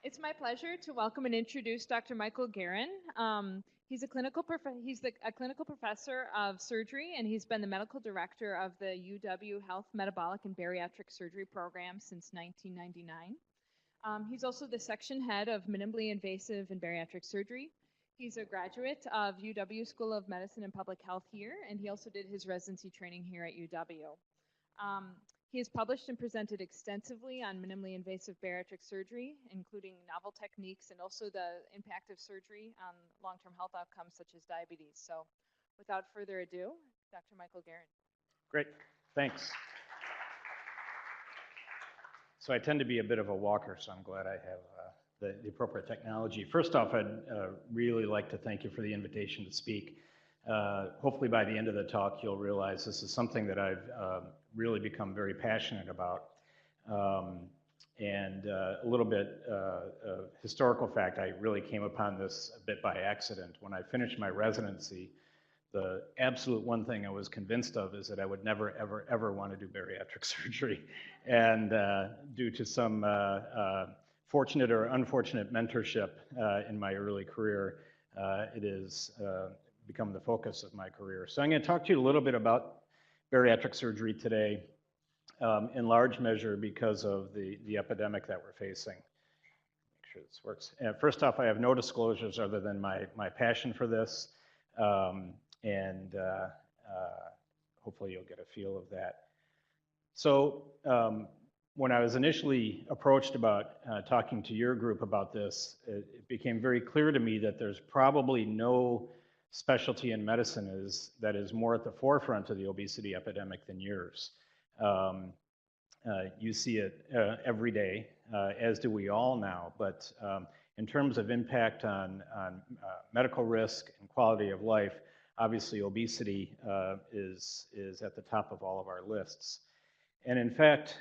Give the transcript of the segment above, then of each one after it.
It's my pleasure to welcome and introduce Dr. Michael Garren. He's a clinical professor of surgery, and he's been the medical director of the UW Health Metabolic and Bariatric Surgery program since 1999. He's also the section head of minimally invasive and bariatric surgery. He's a graduate of UW School of Medicine and Public Health here, and he also did his residency training here at UW. He has published and presented extensively on minimally invasive bariatric surgery, including novel techniques and also the impact of surgery on long-term health outcomes such as diabetes. So without further ado, Dr. Michael Garren. Great, thanks. So I tend to be a bit of a walker, so I'm glad I have the appropriate technology. First off, I'd really like to thank you for the invitation to speak. Hopefully by the end of the talk, you'll realize this is something that I've really become very passionate about. And a little bit of historical fact, I really came upon this a bit by accident. When I finished my residency, the absolute one thing I was convinced of is that I would never, ever, ever want to do bariatric surgery. And due to some fortunate or unfortunate mentorship in my early career, it has become the focus of my career. So I'm going to talk to you a little bit about bariatric surgery today, in large measure because of the epidemic that we're facing. Make sure this works. First off, I have no disclosures other than my passion for this, and hopefully you'll get a feel of that. So when I was initially approached about talking to your group about this, it became very clear to me that there's probably no specialty in medicine that is more at the forefront of the obesity epidemic than yours. You see it every day, as do we all now, but in terms of impact on medical risk and quality of life, obviously obesity is at the top of all of our lists. And in fact,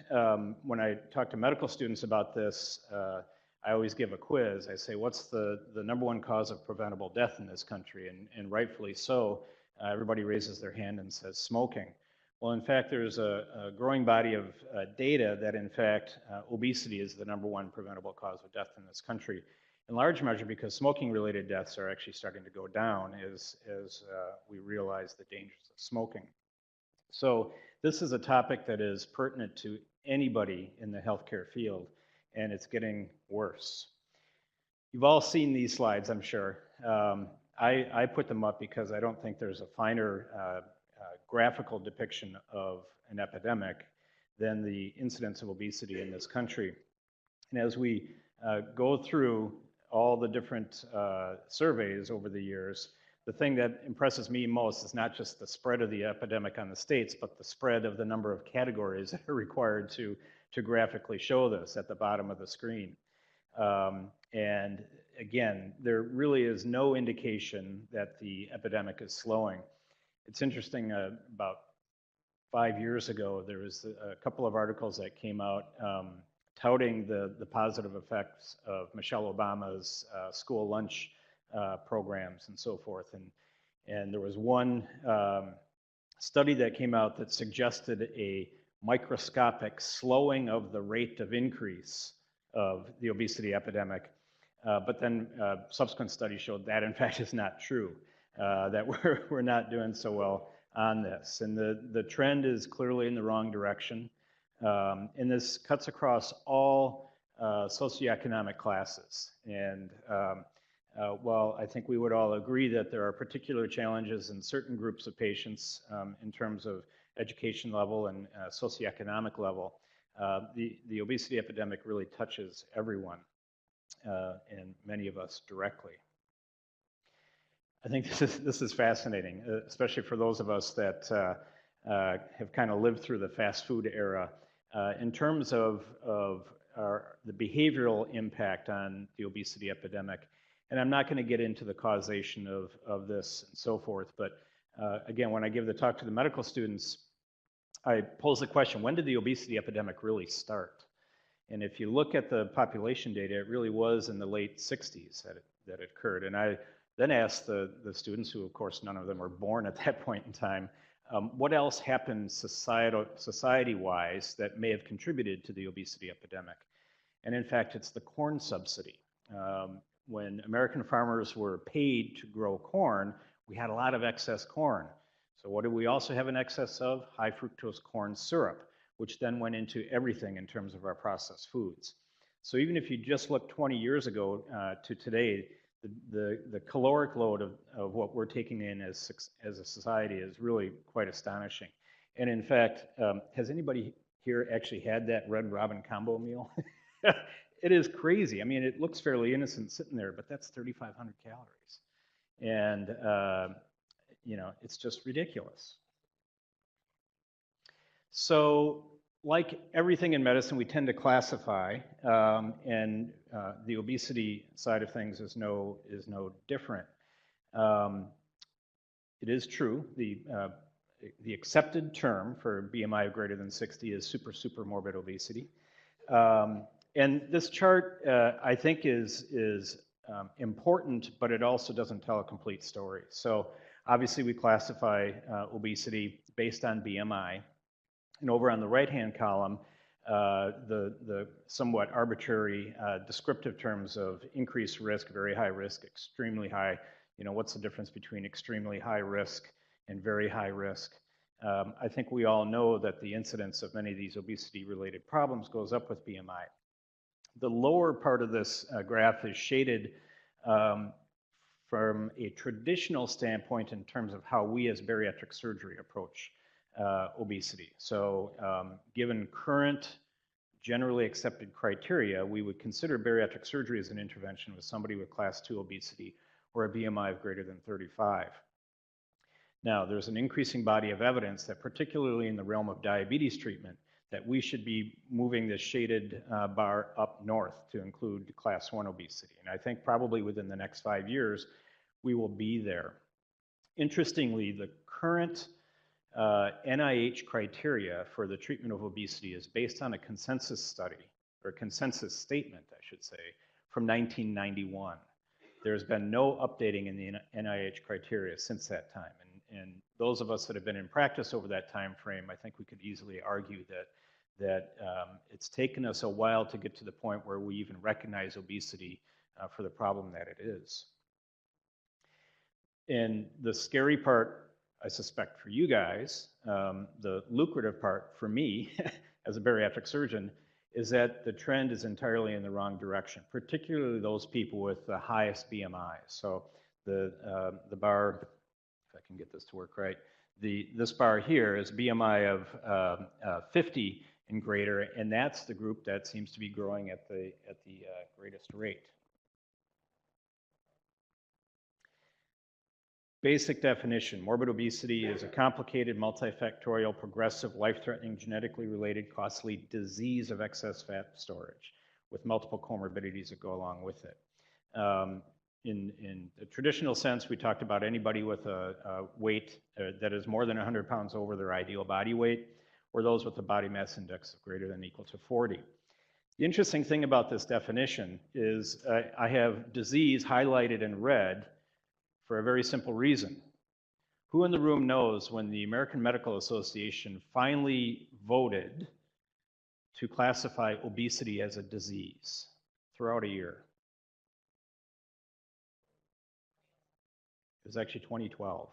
when I talk to medical students about this, I always give a quiz. I say, what's the number one cause of preventable death in this country? And rightfully so, everybody raises their hand and says smoking. Well, in fact, there's a growing body of data that, in fact, obesity is the number one preventable cause of death in this country, in large measure because smoking-related deaths are actually starting to go down as we realize the dangers of smoking. So this is a topic that is pertinent to anybody in the healthcare field, and it's getting worse. You've all seen these slides, I'm sure. I put them up because I don't think there's a finer graphical depiction of an epidemic than the incidence of obesity in this country. And as we go through all the different surveys over the years, the thing that impresses me most is not just the spread of the epidemic on the states, but the spread of the number of categories that are required to graphically show this at the bottom of the screen. And again, there really is no indication that the epidemic is slowing. It's interesting, about 5 years ago, there was a couple of articles that came out touting the positive effects of Michelle Obama's school lunch programs and so forth. And there was one study that came out that suggested a microscopic slowing of the rate of increase of the obesity epidemic. But then subsequent studies showed that, in fact, is not true, that we're not doing so well on this. And the trend is clearly in the wrong direction. And this cuts across all socioeconomic classes. And while I think we would all agree that there are particular challenges in certain groups of patients in terms of education level and socioeconomic level, the obesity epidemic really touches everyone, and many of us directly. I think this is fascinating, especially for those of us that have kind of lived through the fast food era. In terms of the behavioral impact on the obesity epidemic, and I'm not going to get into the causation of this and so forth, but again, when I give the talk to the medical students, I pose the question, when did the obesity epidemic really start? And if you look at the population data, it really was in the late 60s that it occurred. And I then asked the students, who of course none of them were born at that point in time, what else happened society-wise that may have contributed to the obesity epidemic? And in fact, it's the corn subsidy. When American farmers were paid to grow corn, we had a lot of excess corn. So what did we also have an excess of? High fructose corn syrup, which then went into everything in terms of our processed foods. So even if you just look 20 years ago to today, the caloric load of what we're taking in as a society is really quite astonishing. And in fact, has anybody here actually had that Red Robin combo meal? It is crazy. I mean, it looks fairly innocent sitting there, but that's 3,500 calories. And, you know, it's just ridiculous. So, like everything in medicine, we tend to classify, and the obesity side of things is no different. It is true, the accepted term for BMI of greater than 60 is super morbid obesity. And this chart, I think, is important, but it also doesn't tell a complete story. So obviously we classify obesity based on BMI. And over on the right-hand column, the somewhat arbitrary descriptive terms of increased risk, very high risk, extremely high. You know, what's the difference between extremely high risk and very high risk? I think we all know that the incidence of many of these obesity-related problems goes up with BMI. The lower part of this graph is shaded from a traditional standpoint in terms of how we as bariatric surgery approach obesity. So given current generally accepted criteria, we would consider bariatric surgery as an intervention with somebody with class 2 obesity or a BMI of greater than 35. Now, there's an increasing body of evidence that particularly in the realm of diabetes treatment, that we should be moving this shaded bar up north to include class 1 obesity. And I think probably within the next 5 years, we will be there. Interestingly, the current NIH criteria for the treatment of obesity is based on a consensus study, or consensus statement, I should say, from 1991. There's been no updating in the NIH criteria since that time. And those of us that have been in practice over that time frame, I think we could easily argue that it's taken us a while to get to the point where we even recognize obesity for the problem that it is. And the scary part, I suspect for you guys, the lucrative part for me as a bariatric surgeon, is that the trend is entirely in the wrong direction, particularly those people with the highest BMI. So the bar, if I can get this to work right, this bar here is BMI of 50 and greater, and that's the group that seems to be growing at the greatest rate. Basic definition: morbid obesity is a complicated, multifactorial, progressive, life-threatening, genetically related, costly disease of excess fat storage with multiple comorbidities that go along with it. In the traditional sense, we talked about anybody with a weight that is more than 100 pounds over their ideal body weight, or those with a body mass index of greater than or equal to 40. The interesting thing about this definition is I have disease highlighted in red for a very simple reason. Who in the room knows when the American Medical Association finally voted to classify obesity as a disease throughout a year? It was actually 2012.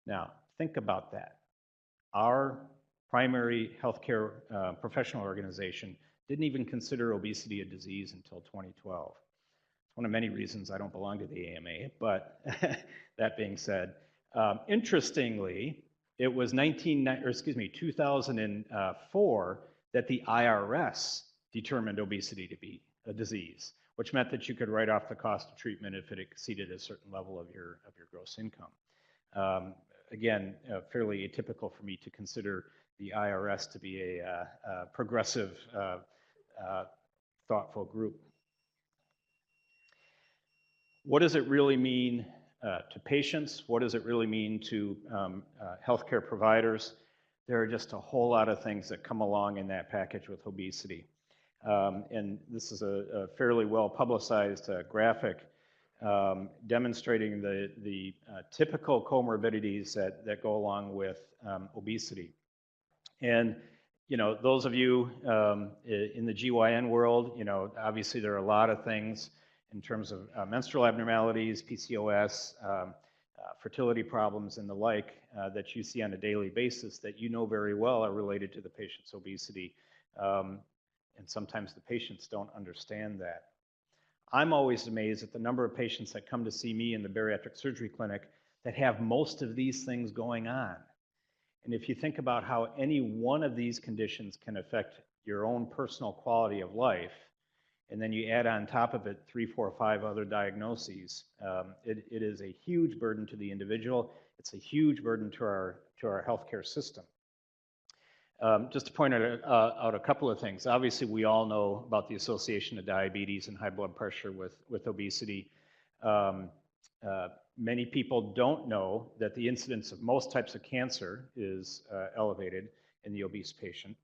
Now, think about that. Our primary healthcare professional organization didn't even consider obesity a disease until 2012. One of many reasons I don't belong to the AMA, but that being said, interestingly, it was 2004 that the IRS determined obesity to be a disease, which meant that you could write off the cost of treatment if it exceeded a certain level of your gross income. Again, fairly atypical for me to consider the IRS to be a progressive, thoughtful group. What does it really mean to patients? What does it really mean to healthcare providers? There are just a whole lot of things that come along in that package with obesity. And this is a fairly well publicized graphic demonstrating the typical comorbidities that go along with obesity. And those of you in the GYN world, obviously there are a lot of things in terms of menstrual abnormalities, PCOS, fertility problems, and the like that you see on a daily basis that you know very well are related to the patient's obesity. And sometimes the patients don't understand that. I'm always amazed at the number of patients that come to see me in the bariatric surgery clinic that have most of these things going on. And if you think about how any one of these conditions can affect your own personal quality of life, and then you add on top of it 3, 4, 5 other diagnoses, it is a huge burden to the individual. It's a huge burden to our healthcare system. Just to point out a couple of things. Obviously, we all know about the association of diabetes and high blood pressure with obesity. Many people don't know that the incidence of most types of cancer is elevated in the obese patient.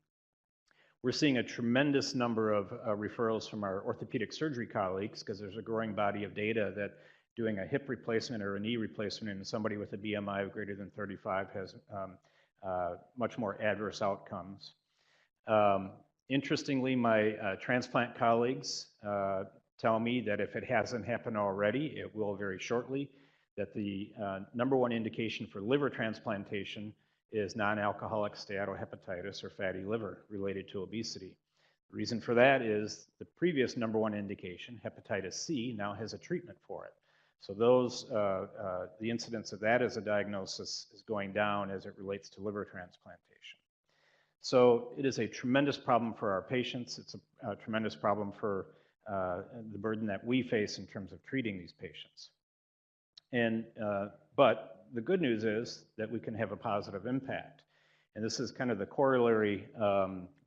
We're seeing a tremendous number of referrals from our orthopedic surgery colleagues because there's a growing body of data that doing a hip replacement or a knee replacement in somebody with a BMI of greater than 35 has much more adverse outcomes. Interestingly, my transplant colleagues tell me that if it hasn't happened already, it will very shortly, that the number one indication for liver transplantation is non-alcoholic steatohepatitis or fatty liver related to obesity. The reason for that is the previous number one indication, hepatitis C, now has a treatment for it. So the incidence of that as a diagnosis is going down as it relates to liver transplantation. So it is a tremendous problem for our patients. It's a tremendous problem for the burden that we face in terms of treating these patients. But the good news is that we can have a positive impact. And this is kind of the corollary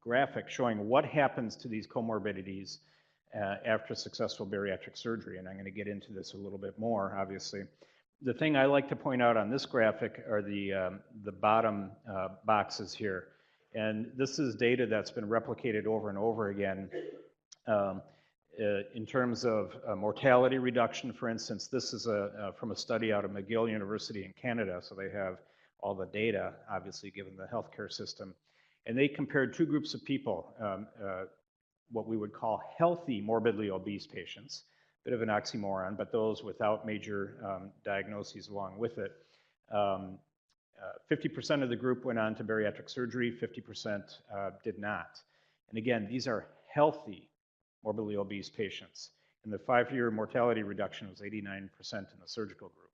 graphic showing what happens to these comorbidities after successful bariatric surgery. And I'm going to get into this a little bit more, obviously. The thing I like to point out on this graphic are the bottom boxes here. And this is data that's been replicated over and over again. In terms of mortality reduction, for instance, this is from a study out of McGill University in Canada, so they have all the data, obviously, given the healthcare system. And they compared two groups of people, what we would call healthy morbidly obese patients, bit of an oxymoron, but those without major diagnoses along with it. 50% of the group went on to bariatric surgery, 50% did not. And again, these are healthy morbidly obese patients. And the 5-year mortality reduction was 89% in the surgical group.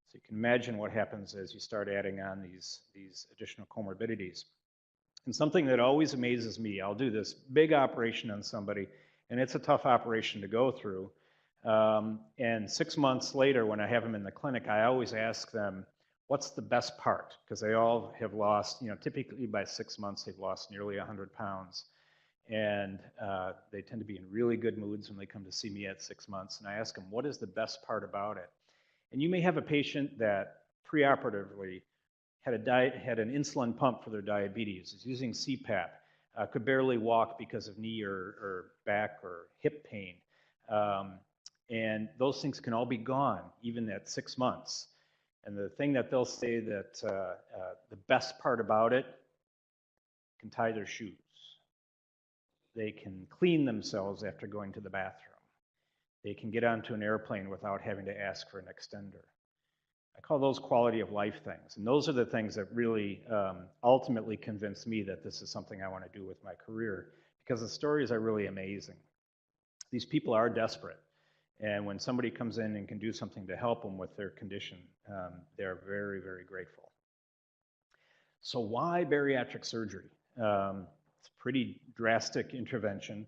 So you can imagine what happens as you start adding on these additional comorbidities. And something that always amazes me, I'll do this big operation on somebody, and it's a tough operation to go through. And 6 months later, when I have them in the clinic, I always ask them, what's the best part? Because they all have lost, typically by 6 months, they've lost nearly 100 pounds. And they tend to be in really good moods when they come to see me at 6 months. And I ask them, what is the best part about it? And you may have a patient that preoperatively had an insulin pump for their diabetes, is using CPAP, could barely walk because of knee or back or hip pain. And those things can all be gone, even at 6 months. And the thing that they'll say that the best part about it, can tie their shoes. They can clean themselves after going to the bathroom. They can get onto an airplane without having to ask for an extender. I call those quality of life things. And those are the things that really ultimately convinced me that this is something I want to do with my career, because the stories are really amazing. These people are desperate. And when somebody comes in and can do something to help them with their condition, they're very, very grateful. So why bariatric surgery? It's a pretty drastic intervention.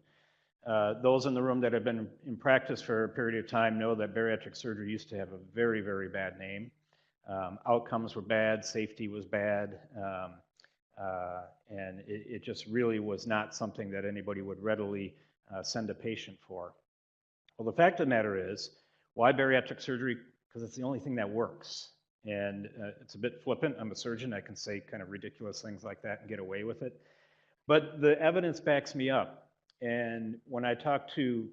Those in the room that have been in practice for a period of time know that bariatric surgery used to have a very, very bad name. Outcomes were bad, safety was bad, and it just really was not something that anybody would readily send a patient for. Well, the fact of the matter is, why bariatric surgery? Because it's the only thing that works. And it's a bit flippant. I'm a surgeon. I can say kind of ridiculous things like that and get away with it. But the evidence backs me up. And when I talk to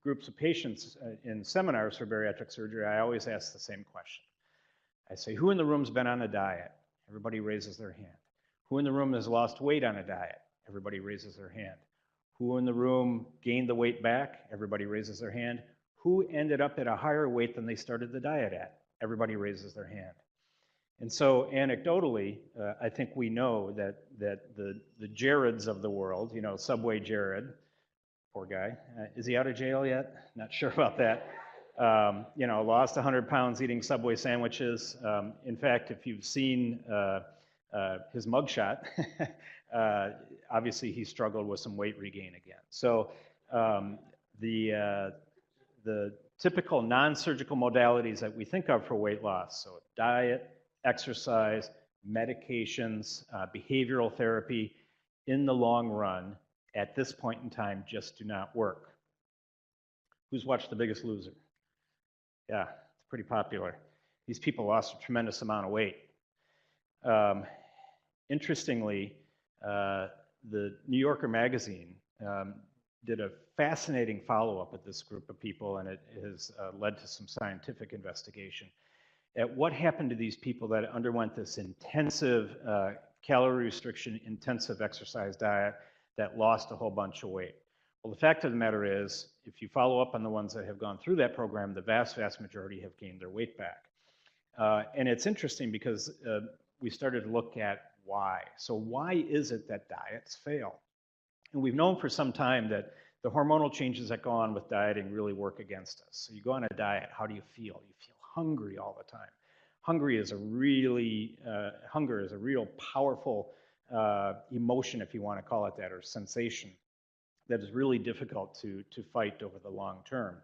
groups of patients in seminars for bariatric surgery, I always ask the same question. I say, who in the room's been on a diet? Everybody raises their hand. Who in the room has lost weight on a diet? Everybody raises their hand. Who in the room gained the weight back? Everybody raises their hand. Who ended up at a higher weight than they started the diet at? Everybody raises their hand. And so anecdotally, I think we know that the Jareds of the world, you know, Subway Jared, poor guy, is he out of jail yet? Not sure about that. You know, lost 100 pounds eating Subway sandwiches. In fact, if you've seen his mugshot, obviously he struggled with some weight regain again. So the typical non-surgical modalities that we think of for weight loss, so diet, exercise, medications, behavioral therapy, in the long run, at this point in time, just do not work. Who's watched The Biggest Loser? Yeah, it's pretty popular. These people lost a tremendous amount of weight. Interestingly, the New Yorker magazine did a fascinating follow-up with this group of people, and it has led to some scientific investigation at what happened to these people that underwent this intensive calorie restriction, intensive exercise diet that lost a whole bunch of weight. Well, the fact of the matter is, if you follow up on the ones that have gone through that program, the vast, vast majority have gained their weight back. And it's interesting because we started to look at why. So why is it that diets fail? And we've known for some time that the hormonal changes that go on with dieting really work against us. So you go on a diet, how do you feel? You feel hungry all the time. Hunger is a real powerful emotion, if you want to call it that, or sensation that is really difficult to fight over the long term.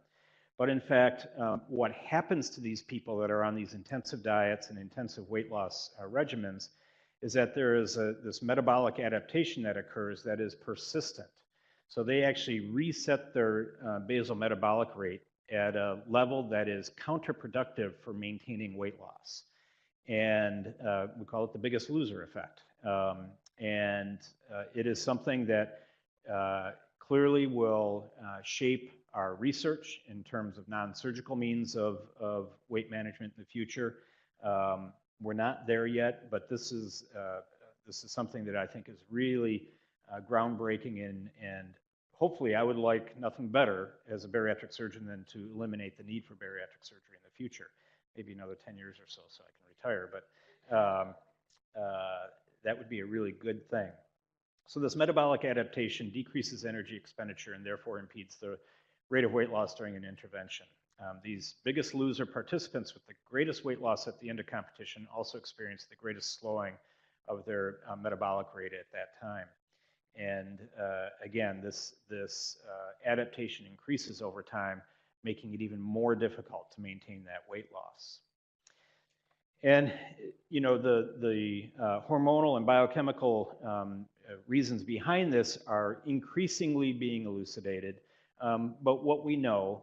But in fact, what happens to these people that are on these intensive diets and intensive weight loss regimens is that there is this metabolic adaptation that occurs that is persistent. So they actually reset their basal metabolic rate at a level that is counterproductive for maintaining weight loss. And we call it the biggest loser effect. It is something that clearly will shape our research in terms of non-surgical means of weight management in the future. We're not there yet, but this is something that I think is really groundbreaking, and hopefully I would like nothing better as a bariatric surgeon than to eliminate the need for bariatric surgery in the future. Maybe another 10 years or so I can retire, but that would be a really good thing. So this metabolic adaptation decreases energy expenditure and therefore impedes the rate of weight loss during an intervention. These biggest loser participants with the greatest weight loss at the end of competition also experience the greatest slowing of their metabolic rate at that time. And again, this adaptation increases over time, making it even more difficult to maintain that weight loss. And you know, the hormonal and biochemical reasons behind this are increasingly being elucidated. But what we know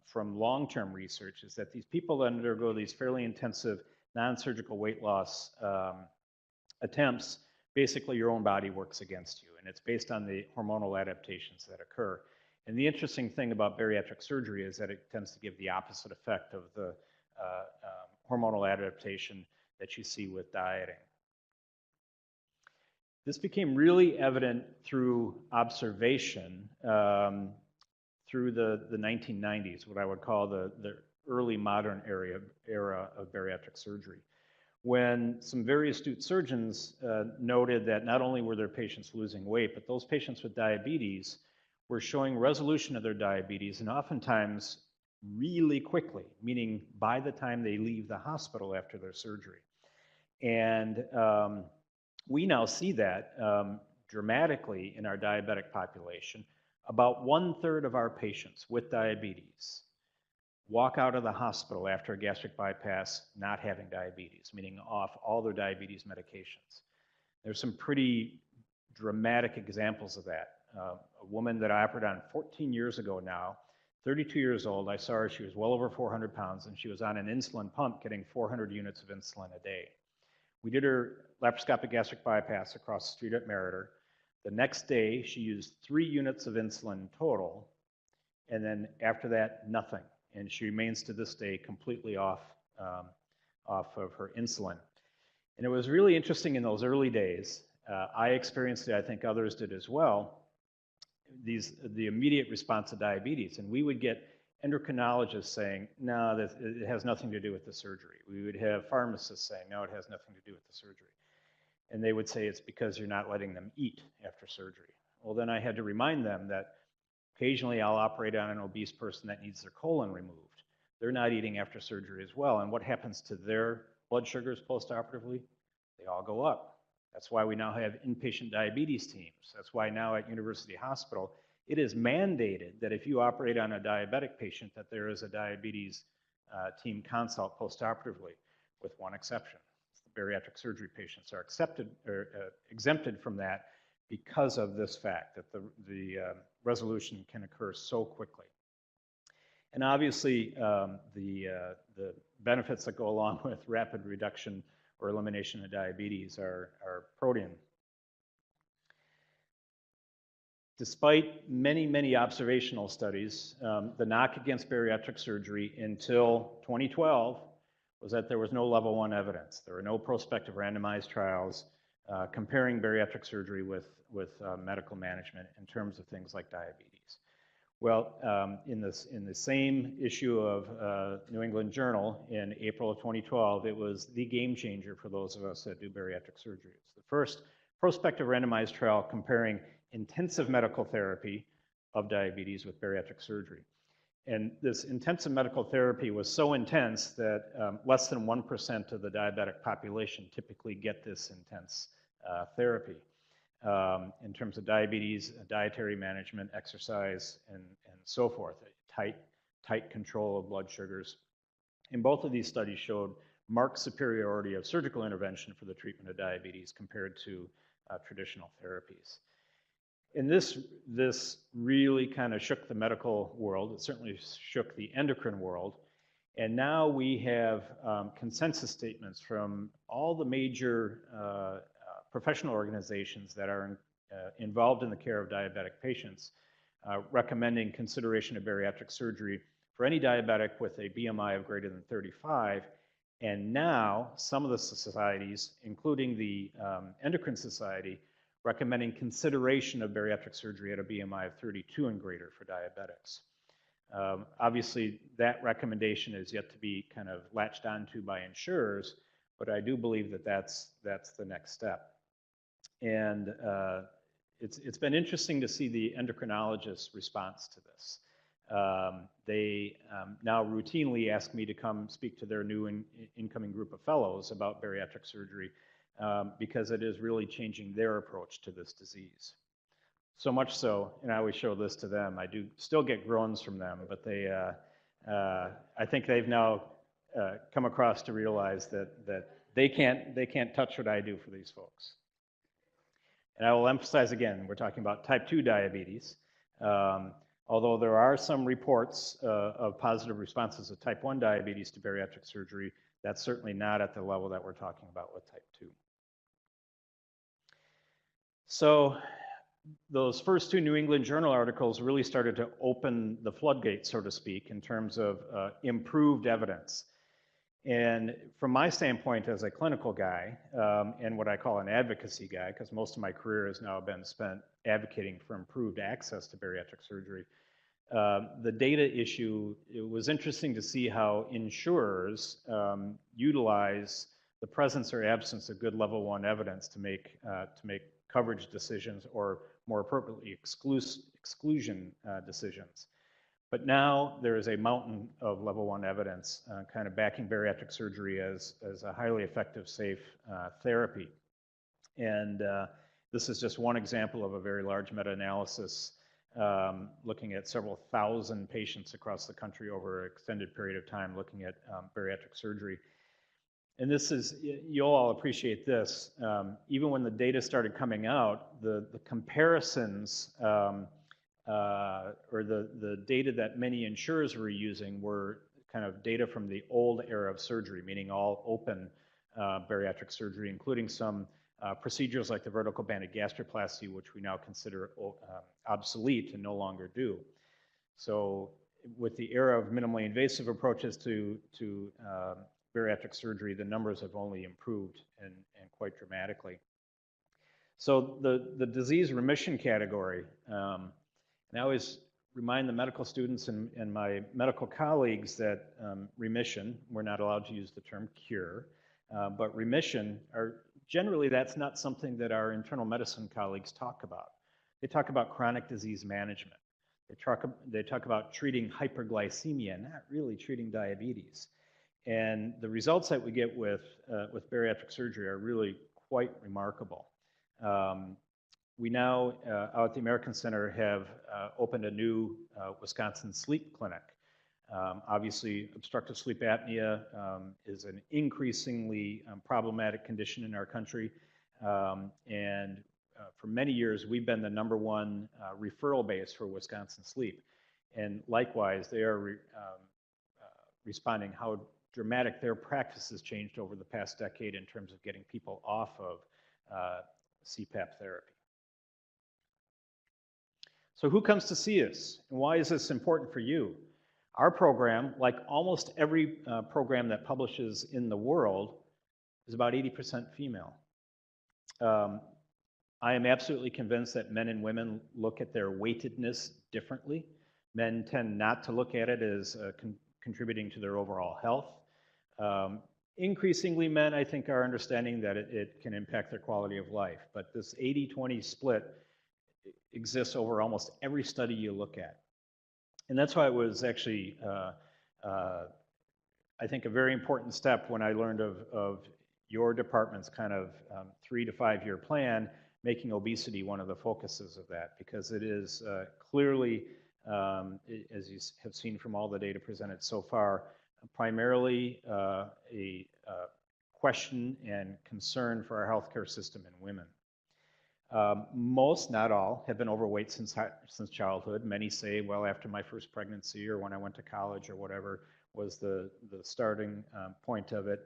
from long-term research is that these people that undergo these fairly intensive non-surgical weight loss attempts, basically your own body works against you, and it's based on the hormonal adaptations that occur. And the interesting thing about bariatric surgery is that it tends to give the opposite effect of the hormonal adaptation that you see with dieting. This became really evident through observation through the 1990s, what I would call the early modern era of bariatric surgery, when some very astute surgeons noted that not only were their patients losing weight, but those patients with diabetes were showing resolution of their diabetes, and oftentimes really quickly, meaning by the time they leave the hospital after their surgery. And we now see that dramatically in our diabetic population. About 1/3 of our patients with diabetes walk out of the hospital after a gastric bypass not having diabetes, meaning off all their diabetes medications. There's some pretty dramatic examples of that. A woman that I operated on 14 years ago now, 32 years old, I saw her, she was well over 400 pounds, and she was on an insulin pump getting 400 units of insulin a day. We did her laparoscopic gastric bypass across the street at Meriter. The next day, she used 3 units of insulin total, and then after that, nothing. And she remains to this day completely off of her insulin. And it was really interesting in those early days I experienced it, I think others did as well, the immediate response to diabetes. And we would get endocrinologists saying, no, it has nothing to do with the surgery. We would have pharmacists saying, no, it has nothing to do with the surgery. And they would say it's because you're not letting them eat after surgery. Well, then I had to remind them that occasionally I'll operate on an obese person that needs their colon removed. They're not eating after surgery as well. And what happens to their blood sugars postoperatively? They all go up. That's why we now have inpatient diabetes teams. That's why now at University Hospital, it is mandated that if you operate on a diabetic patient, that there is a diabetes team consult postoperatively, with one exception. The bariatric surgery patients are exempted from that because of this fact that the resolution can occur so quickly. And obviously, the benefits that go along with rapid reduction or elimination of diabetes are protean. Despite many, many observational studies, the knock against bariatric surgery until 2012 was that there was no level 1 evidence. There were no prospective randomized trials comparing bariatric surgery with medical management in terms of things like diabetes. Well, in the same issue of New England Journal in April of 2012, it was the game changer for those of us that do bariatric surgery. It's the first prospective randomized trial comparing intensive medical therapy of diabetes with bariatric surgery. And this intensive medical therapy was so intense that less than 1% of the diabetic population typically get this intense therapy. In terms of diabetes, dietary management, exercise, and so forth, tight control of blood sugars. And both of these studies showed marked superiority of surgical intervention for the treatment of diabetes compared to traditional therapies. And this really kind of shook the medical world. It certainly shook the endocrine world. And now we have consensus statements from all the major professional organizations that are involved in the care of diabetic patients, recommending consideration of bariatric surgery for any diabetic with a BMI of greater than 35. And now some of the societies, including the Endocrine Society, recommending consideration of bariatric surgery at a BMI of 32 and greater for diabetics. Obviously, that recommendation is yet to be kind of latched onto by insurers, but I do believe that that's the next step. And it's been interesting to see the endocrinologists' response to this. They now routinely ask me to come speak to their new incoming group of fellows about bariatric surgery because it is really changing their approach to this disease. So much so, and I always show this to them, I do still get groans from them, but they, I think they've now come across to realize that they can't touch what I do for these folks. And I will emphasize again, we're talking about type 2 diabetes. Although there are some reports of positive responses of type 1 diabetes to bariatric surgery, that's certainly not at the level that we're talking about with type 2. So those first 2 New England Journal articles really started to open the floodgates, so to speak, in terms of improved evidence. And from my standpoint as a clinical guy, and what I call an advocacy guy, because most of my career has now been spent advocating for improved access to bariatric surgery, the data issue, it was interesting to see how insurers utilize the presence or absence of good level 1 evidence to make coverage decisions, or more appropriately, exclusion decisions. But now there is a mountain of level 1 evidence kind of backing bariatric surgery as a highly effective, safe therapy. And this is just one example of a very large meta-analysis looking at several thousand patients across the country over an extended period of time looking at bariatric surgery. And this is, you'll all appreciate this, even when the data started coming out, the comparisons or the data that many insurers were using were kind of data from the old era of surgery, meaning all open bariatric surgery, including some procedures like the vertical banded gastroplasty, which we now consider obsolete and no longer do. So with the era of minimally invasive approaches to bariatric surgery, the numbers have only improved and quite dramatically. So the disease remission category, and I always remind the medical students and my medical colleagues that remission, we're not allowed to use the term cure, but remission, generally that's not something that our internal medicine colleagues talk about. They talk about chronic disease management. They talk about treating hyperglycemia, not really treating diabetes. And the results that we get with bariatric surgery are really quite remarkable. We now, out at the American Center, have opened a new Wisconsin sleep clinic. Obviously, obstructive sleep apnea is an increasingly problematic condition in our country. And for many years, we've been the #1 referral base for Wisconsin Sleep. And likewise, they are responding how dramatic their practice has changed over the past decade in terms of getting people off of CPAP therapy. So who comes to see us, and why is this important for you? Our program, like almost every program that publishes in the world, is about 80% female. I am absolutely convinced that men and women look at their weightedness differently. Men tend not to look at it as contributing to their overall health. Increasingly, men, I think, are understanding that it can impact their quality of life. But this 80-20 split exists over almost every study you look at. And that's why it was actually, I think, a very important step when I learned of your department's kind of 3 to 5 year plan, making obesity one of the focuses of that, because it is clearly, as you have seen from all the data presented so far, primarily a question and concern for our healthcare system in women. Most, not all, have been overweight since childhood. Many say, well, after my first pregnancy or when I went to college or whatever was the starting point of it.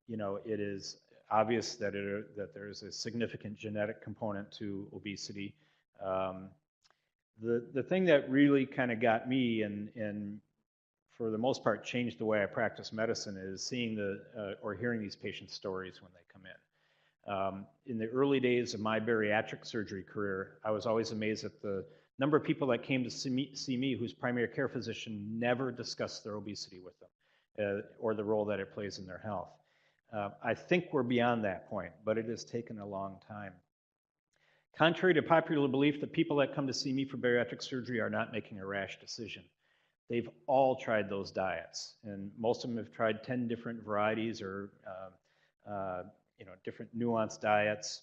You know, it is obvious that there is a significant genetic component to obesity. The thing that really kind of got me and for the most part changed the way I practice medicine is seeing or hearing these patients' stories when they come in. In the early days of my bariatric surgery career, I was always amazed at the number of people that came to see me whose primary care physician never discussed their obesity with them or the role that it plays in their health. I think we're beyond that point, but it has taken a long time. Contrary to popular belief, the people that come to see me for bariatric surgery are not making a rash decision. They've all tried those diets, and most of them have tried 10 different varieties or different nuanced diets.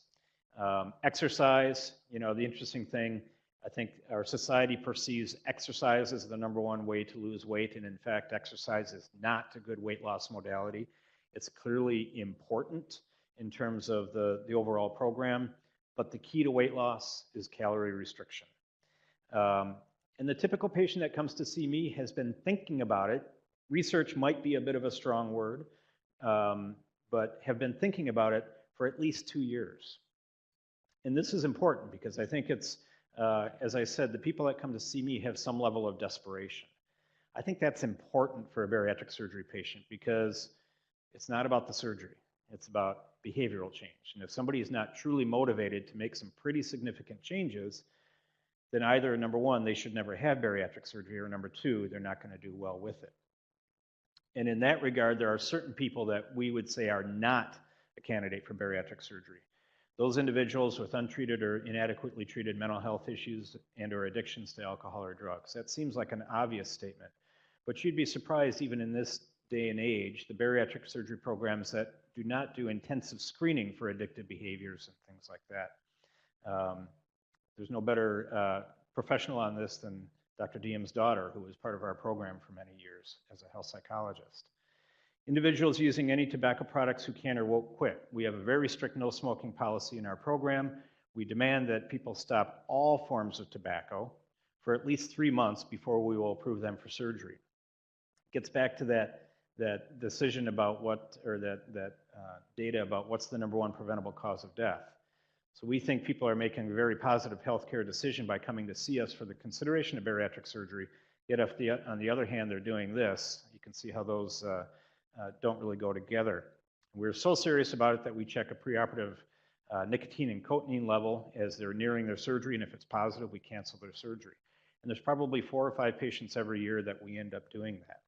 Exercise, the interesting thing, I think our society perceives exercise as the #1 way to lose weight, and in fact, exercise is not a good weight loss modality. It's clearly important in terms of the overall program, but the key to weight loss is calorie restriction. And the typical patient that comes to see me has been thinking about it. Research might be a bit of a strong word, but have been thinking about it for at least 2 years. And this is important because I think it's, as I said, the people that come to see me have some level of desperation. I think that's important for a bariatric surgery patient because it's not about the surgery. It's about behavioral change. And if somebody is not truly motivated to make some pretty significant changes, then either, #1, they should never have bariatric surgery, or #2, they're not going to do well with it. And in that regard, there are certain people that we would say are not a candidate for bariatric surgery. Those individuals with untreated or inadequately treated mental health issues and or addictions to alcohol or drugs. That seems like an obvious statement, but you'd be surprised even in this day and age, the bariatric surgery programs that do not do intensive screening for addictive behaviors and things like that. There's no better professional on this than Dr. Diem's daughter, who was part of our program for many years as a health psychologist. Individuals using any tobacco products who can or won't quit. We have a very strict no smoking policy in our program. We demand that people stop all forms of tobacco for at least 3 months before we will approve them for surgery. It gets back to that decision about that data about what's the #1 preventable cause of death. So we think people are making a very positive healthcare decision by coming to see us for the consideration of bariatric surgery, yet if on the other hand they're doing this, you can see how those don't really go together. We're so serious about it that we check a preoperative nicotine and cotinine level as they're nearing their surgery, and if it's positive, we cancel their surgery. And there's probably 4 or 5 patients every year that we end up doing that.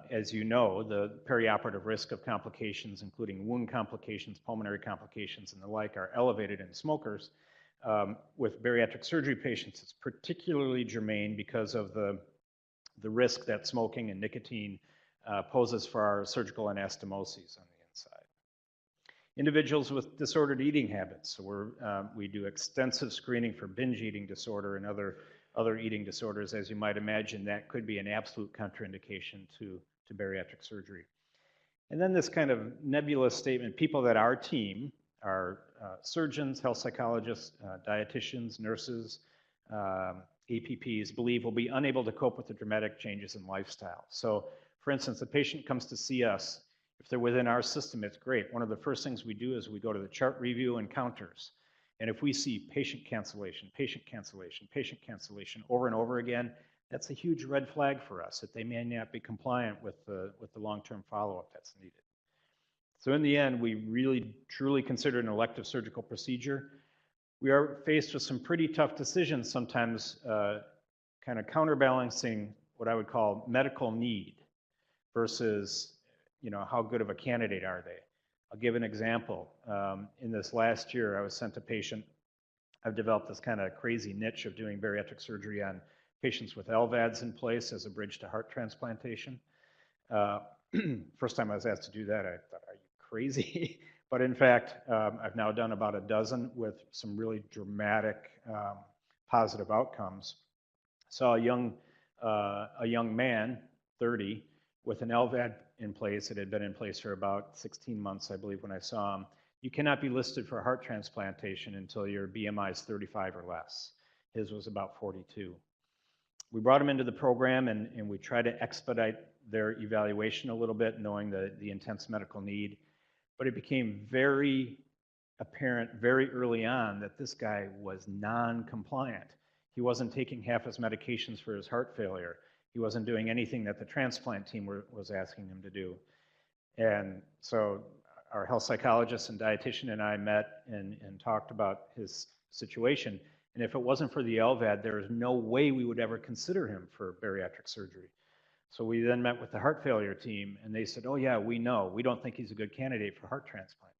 As you know, the perioperative risk of complications, including wound complications, pulmonary complications, and the like, are elevated in smokers. With bariatric surgery patients, it's particularly germane because of the risk that smoking and nicotine poses for our surgical anastomoses on the inside. Individuals with disordered eating habits. So we do extensive screening for binge eating disorder and other eating disorders. As you might imagine, that could be an absolute contraindication to bariatric surgery. And then this kind of nebulous statement, people that our team are surgeons, health psychologists, dietitians, nurses, APPs believe will be unable to cope with the dramatic changes in lifestyle. So, for instance, a patient comes to see us. If they're within our system, it's great. One of the first things we do is we go to the chart review and counters. And if we see patient cancellation, patient cancellation, patient cancellation over and over again, that's a huge red flag for us that they may not be compliant with the long-term follow-up that's needed. So in the end, we really truly consider an elective surgical procedure. We are faced with some pretty tough decisions sometimes, kind of counterbalancing what I would call medical need versus, how good of a candidate are they? I'll give an example. In this last year, I was sent a patient. I've developed this kind of crazy niche of doing bariatric surgery on patients with LVADs in place as a bridge to heart transplantation. First time I was asked to do that, I thought, are you crazy? But in fact, I've now done about a dozen with some really dramatic positive outcomes. Saw a young man, 30, with an LVAD in place. It had been in place for about 16 months, I believe, when I saw him. You cannot be listed for heart transplantation until your BMI is 35 or less. His was about 42. We brought him into the program, and we tried to expedite their evaluation a little bit, knowing the intense medical need. But it became very apparent very early on that this guy was non-compliant. He wasn't taking half his medications for his heart failure. He wasn't doing anything that the transplant team was asking him to do. And so our health psychologist and dietitian and I met and talked about his situation. And if it wasn't for the LVAD, there is no way we would ever consider him for bariatric surgery. So we then met with the heart failure team, and they said, oh yeah, we know. We don't think he's a good candidate for heart transplantation.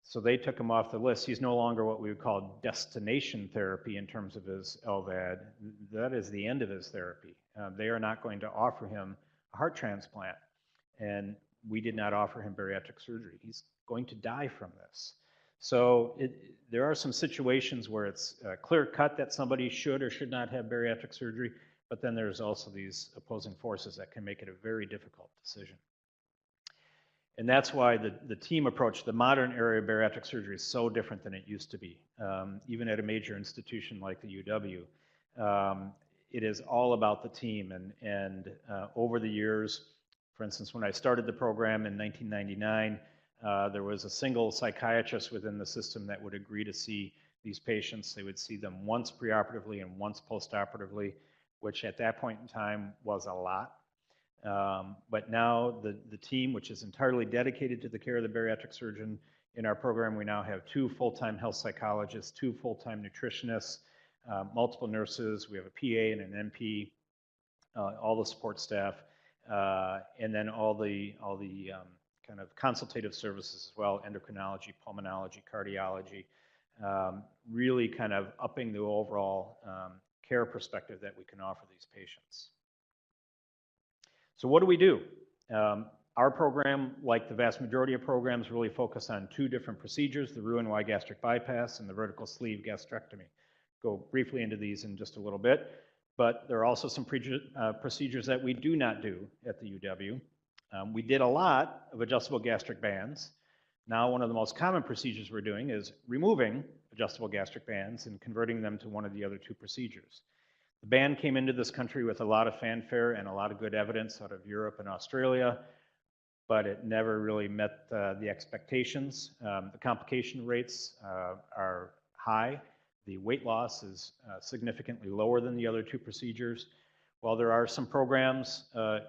So they took him off the list. He's no longer what we would call destination therapy in terms of his LVAD. That is the end of his therapy. They are not going to offer him a heart transplant. And we did not offer him bariatric surgery. He's going to die from this. So there are some situations where it's clear cut that somebody should or should not have bariatric surgery, but then there's also these opposing forces that can make it a very difficult decision. And that's why the team approach, the modern area of bariatric surgery is so different than it used to be. Even at a major institution like the UW, it is all about the team. And over the years, for instance, when I started the program in 1999, there was a single psychiatrist within the system that would agree to see these patients. They would see them once preoperatively and once postoperatively, which at that point in time was a lot. But now the team, which is entirely dedicated to the care of the bariatric surgeon, in our program we now have 2 full-time health psychologists, 2 full-time nutritionists, multiple nurses. We have a PA and an NP, all the support staff, and then all the kind of consultative services as well, endocrinology, pulmonology, cardiology, really kind of upping the overall care perspective that we can offer these patients. So what do we do? Our program, like the vast majority of programs, really focus on 2 different procedures, the Roux-en-Y gastric bypass and the vertical sleeve gastrectomy. Go briefly into these in just a little bit, but there are also some procedures that we do not do at the UW. We did a lot of adjustable gastric bands. Now one of the most common procedures we're doing is removing adjustable gastric bands and converting them to one of the other 2 procedures. The band came into this country with a lot of fanfare and a lot of good evidence out of Europe and Australia, but it never really met the expectations. The complication rates are high. The weight loss is significantly lower than the other 2 procedures. While there are some programs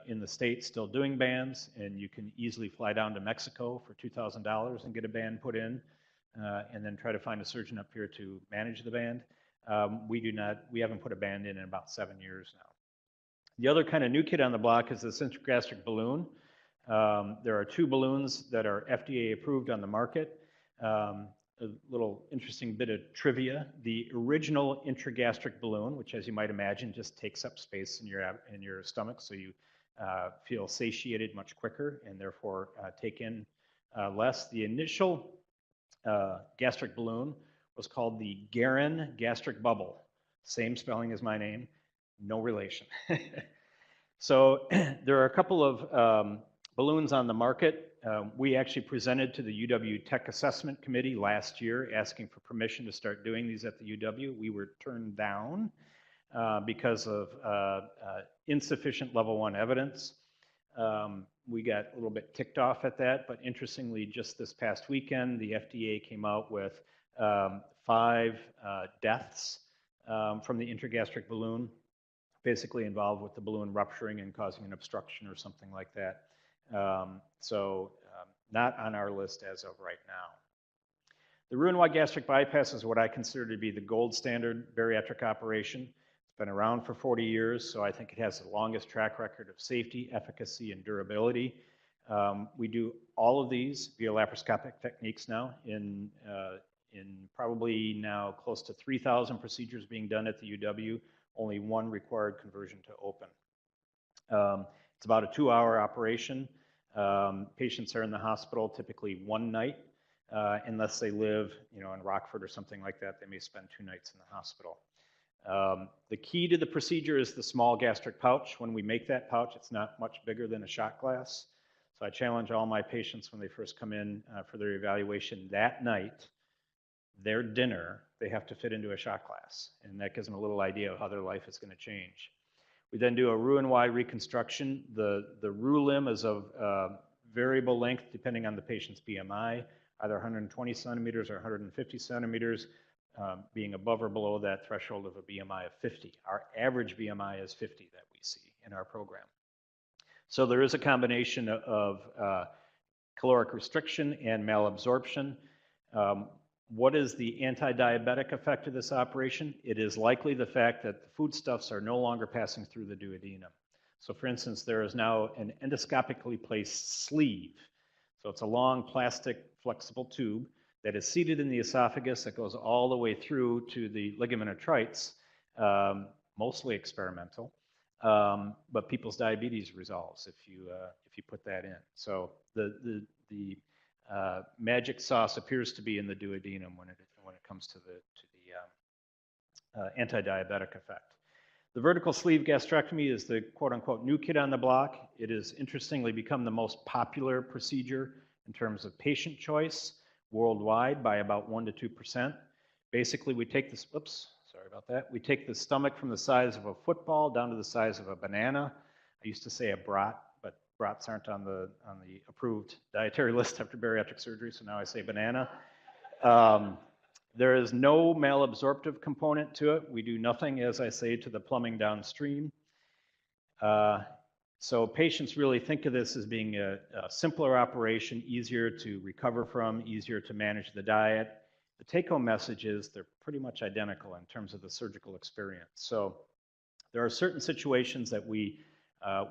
in the state still doing bands, and you can easily fly down to Mexico for $2,000 and get a band put in, and then try to find a surgeon up here to manage the band, we haven't put a band in about 7 years now. The other kind of new kid on the block is this intragastric balloon. There are 2 balloons that are FDA approved on the market. A little interesting bit of trivia. The original intragastric balloon, which as you might imagine just takes up space in your stomach, so you feel satiated much quicker and therefore take in less. The initial gastric balloon was called the Garren gastric bubble. Same spelling as my name, no relation. So there are a couple of balloons on the market. We actually presented to the UW Tech Assessment Committee last year asking for permission to start doing these at the UW. We were turned down because of insufficient level 1 evidence. We got a little bit ticked off at that, but interestingly, just this past weekend, the FDA came out with 5 deaths from the intragastric balloon, basically involved with the balloon rupturing and causing an obstruction or something like that. Not on our list as of right now. The Roux-en-Y gastric bypass is what I consider to be the gold standard bariatric operation. It's been around for 40 years, so I think it has the longest track record of safety, efficacy, and durability. We do all of these via laparoscopic techniques now in probably now close to 3,000 procedures being done at the UW, only 1 required conversion to open. It's about a 2-hour operation. Patients are in the hospital typically 1 night, unless they live, in Rockford or something like that. They may spend 2 nights in the hospital. The key to the procedure is the small gastric pouch. When we make that pouch, it's not much bigger than a shot glass. So I challenge all my patients when they first come in for their evaluation that night, their dinner, they have to fit into a shot glass. And that gives them a little idea of how their life is going to change. We then do a Roux-en-Y reconstruction. The Roux limb is of variable length depending on the patient's BMI, either 120 centimeters or 150 centimeters, being above or below that threshold of a BMI of 50. Our average BMI is 50 that we see in our program. So there is a combination of caloric restriction and malabsorption. What is the anti-diabetic effect of this operation? It is likely the fact that the foodstuffs are no longer passing through the duodenum. So for instance, there is now an endoscopically placed sleeve. So it's a long plastic flexible tube that is seated in the esophagus that goes all the way through to the ligament of Treitz, mostly experimental, but people's diabetes resolves if you put that in. So the magic sauce appears to be in the duodenum when it comes to the anti-diabetic effect. The vertical sleeve gastrectomy is the quote-unquote new kid on the block. It has interestingly become the most popular procedure in terms of patient choice worldwide by about 1% to 2%. Basically, we take this, we take the stomach from the size of a football down to the size of a banana. I used to say a brat, but brats aren't on the approved dietary list after bariatric surgery, so now I say banana. There is no malabsorptive component to it. We do nothing, as I say, to the plumbing downstream. So patients really think of this as being a simpler operation, easier to recover from, easier to manage the diet. The take-home message is they're pretty much identical in terms of the surgical experience. So there are certain situations that we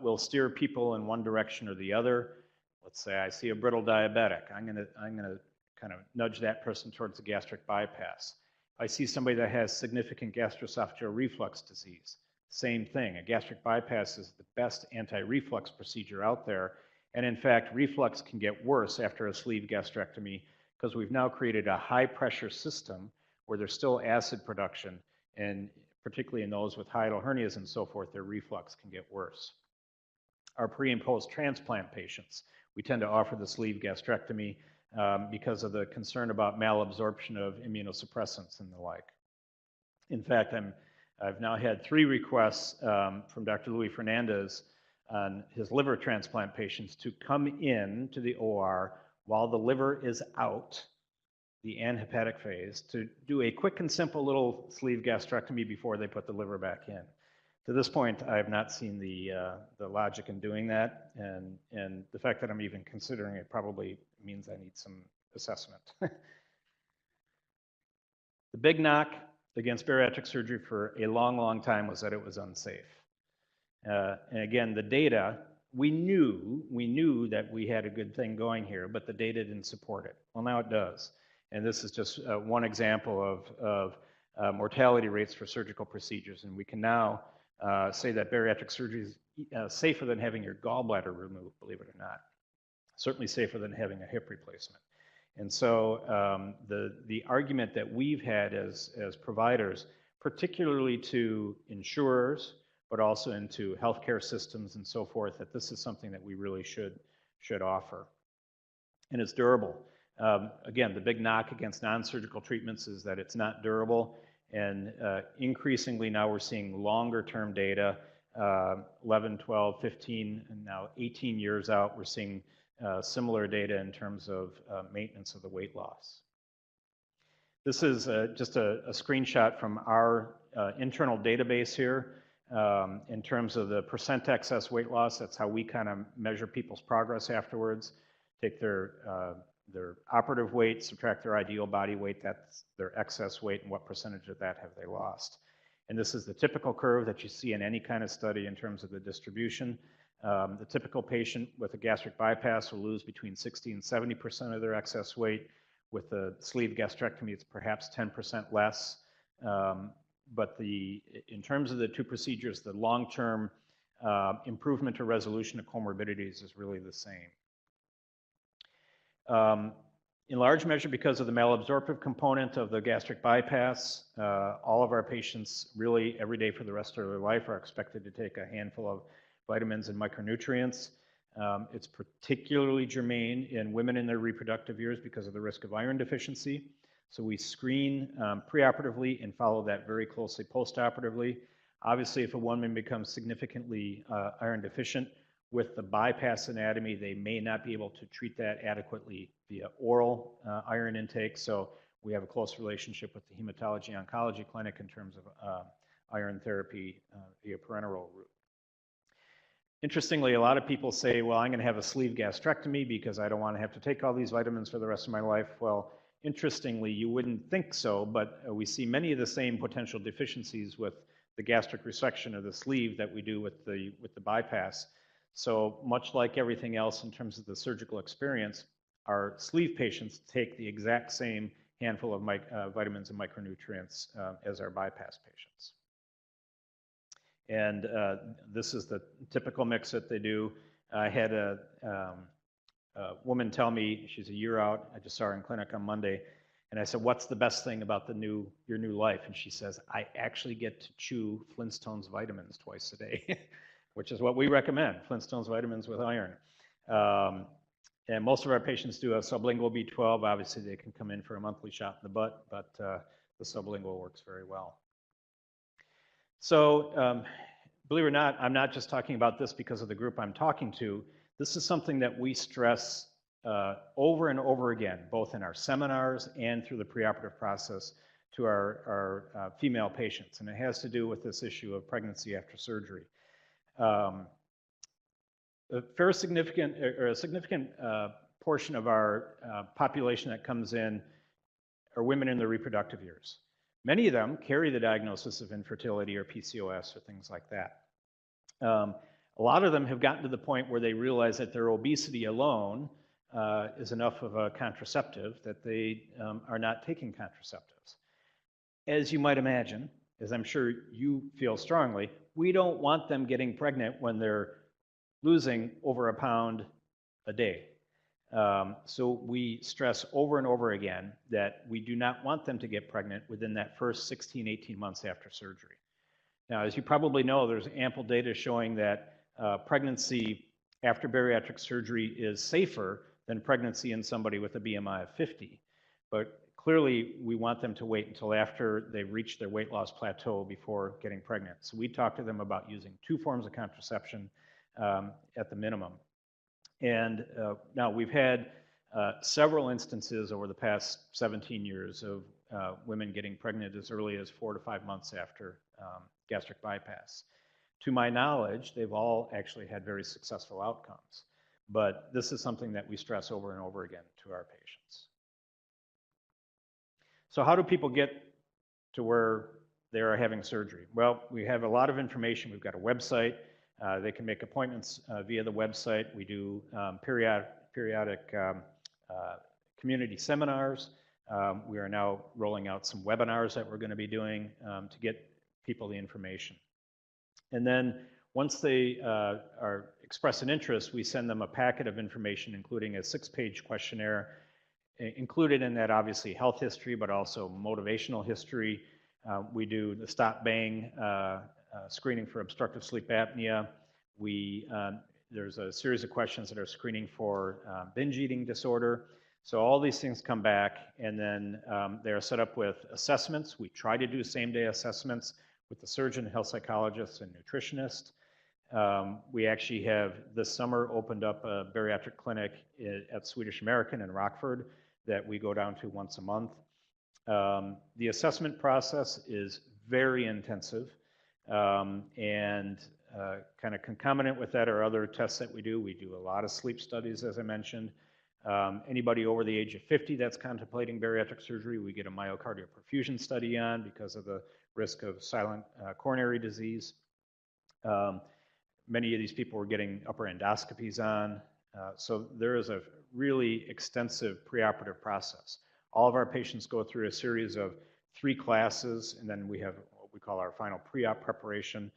will steer people in one direction or the other. Let's say I see a brittle diabetic. I'm gonna kind of nudge that person towards the gastric bypass. If I see somebody that has significant gastroesophageal reflux disease, same thing. A gastric bypass is the best anti-reflux procedure out there. And in fact, reflux can get worse after a sleeve gastrectomy because we've now created a high pressure system where there's still acid production, and particularly in those with hiatal hernias and so forth, their reflux can get worse. Our pre and post transplant patients, we tend to offer the sleeve gastrectomy because of the concern about malabsorption of immunosuppressants and the like. In fact, I've now had 3 requests from Dr. Luis Fernandez on his liver transplant patients to come in to the OR while the liver is out, the anhepatic phase, to do a quick and simple little sleeve gastrectomy before they put the liver back in. To this point, I have not seen the logic in doing that, and the fact that I'm even considering it probably means I need some assessment. The big knock against bariatric surgery for a long, long time was that it was unsafe. And again, the data, we knew that we had a good thing going here, but the data didn't support it. Well, now it does. And this is just one example of mortality rates for surgical procedures. And we can now say that bariatric surgery is safer than having your gallbladder removed, believe it or not. Certainly safer than having a hip replacement. And so the argument that we've had as providers, particularly to insurers, but also into healthcare systems and so forth, that this is something that we really should offer. And it's durable. Again, the big knock against non-surgical treatments is that it's not durable. And increasingly now we're seeing longer term data, 11, 12, 15, and now 18 years out, we're seeing similar data in terms of maintenance of the weight loss. This is just a screenshot from our internal database here in terms of the percent excess weight loss. That's how we kind of measure people's progress afterwards. Take their operative weight, subtract their ideal body weight, that's their excess weight, and what percentage of that have they lost. And this is the typical curve that you see in any kind of study in terms of the distribution. The typical patient with a gastric bypass will lose between 60 and 70% of their excess weight. With a sleeve gastrectomy, it's perhaps 10% less. But in terms of the two procedures, the long-term improvement or resolution of comorbidities is really the same. In large measure, because of the malabsorptive component of the gastric bypass, all of our patients really every day for the rest of their life are expected to take a handful of vitamins and micronutrients. It's particularly germane in women in their reproductive years because of the risk of iron deficiency. So we screen preoperatively and follow that very closely postoperatively. Obviously, if a woman becomes significantly iron deficient with the bypass anatomy, they may not be able to treat that adequately via oral iron intake. So we have a close relationship with the hematology oncology clinic in terms of iron therapy via parenteral route. Interestingly, a lot of people say, well, I'm going to have a sleeve gastrectomy because I don't want to have to take all these vitamins for the rest of my life. Well, interestingly, you wouldn't think so, but we see many of the same potential deficiencies with the gastric resection of the sleeve that we do with the bypass. So much like everything else in terms of the surgical experience, our sleeve patients take the exact same handful of vitamins and micronutrients as our bypass patients. And this is the typical mix that they do. I had a woman tell me, she's a year out, I just saw her in clinic on Monday, and I said, what's the best thing about your new life? And she says, I actually get to chew Flintstones vitamins twice a day, which is what we recommend, Flintstones vitamins with iron. And most of our patients do a sublingual B12. Obviously, they can come in for a monthly shot in the butt, but the sublingual works very well. So believe it or not, I'm not just talking about this because of the group I'm talking to. This is something that we stress over and over again, both in our seminars and through the preoperative process to our female patients. And it has to do with this issue of pregnancy after surgery. A significant portion of our population that comes in are women in their reproductive years. Many of them carry the diagnosis of infertility or PCOS or things like that. A lot of them have gotten to the point where they realize that their obesity alone is enough of a contraceptive that they are not taking contraceptives. As you might imagine, as I'm sure you feel strongly, we don't want them getting pregnant when they're losing over a pound a day. So we stress over and over again that we do not want them to get pregnant within that first 16, 18 months after surgery. Now, as you probably know, there's ample data showing that pregnancy after bariatric surgery is safer than pregnancy in somebody with a BMI of 50. But clearly, we want them to wait until after they've reached their weight loss plateau before getting pregnant. So we talk to them about using 2 forms of contraception at the minimum. And now we've had several instances over the past 17 years of women getting pregnant as early as 4 to 5 months after gastric bypass. To my knowledge, they've all actually had very successful outcomes. But this is something that we stress over and over again to our patients. So how do people get to where they are having surgery? Well, we have a lot of information. We've got a website. They can make appointments via the website. We do periodic community seminars. We are now rolling out some webinars that we're going to be doing to get people the information. And then once they express an interest, we send them a packet of information, including a 6-page questionnaire. Included in that, obviously, health history, but also motivational history. We do the stop-bang screening for obstructive sleep apnea. There's a series of questions that are screening for binge eating disorder. So all these things come back, and then they are set up with assessments. We try to do same-day assessments with the surgeon, health psychologist, and nutritionist. We actually have this summer opened up a bariatric clinic at Swedish American in Rockford that we go down to once a month. The assessment process is very intensive, and kind of concomitant with that are other tests that we do. We do a lot of sleep studies, as I mentioned. Anybody over the age of 50 that's contemplating bariatric surgery, we get a myocardial perfusion study on because of the risk of silent coronary disease. Many of these people were getting upper endoscopies on. So there is a really extensive preoperative process. All of our patients go through a series of 3 classes, and then we have what we call our final pre-op preparation.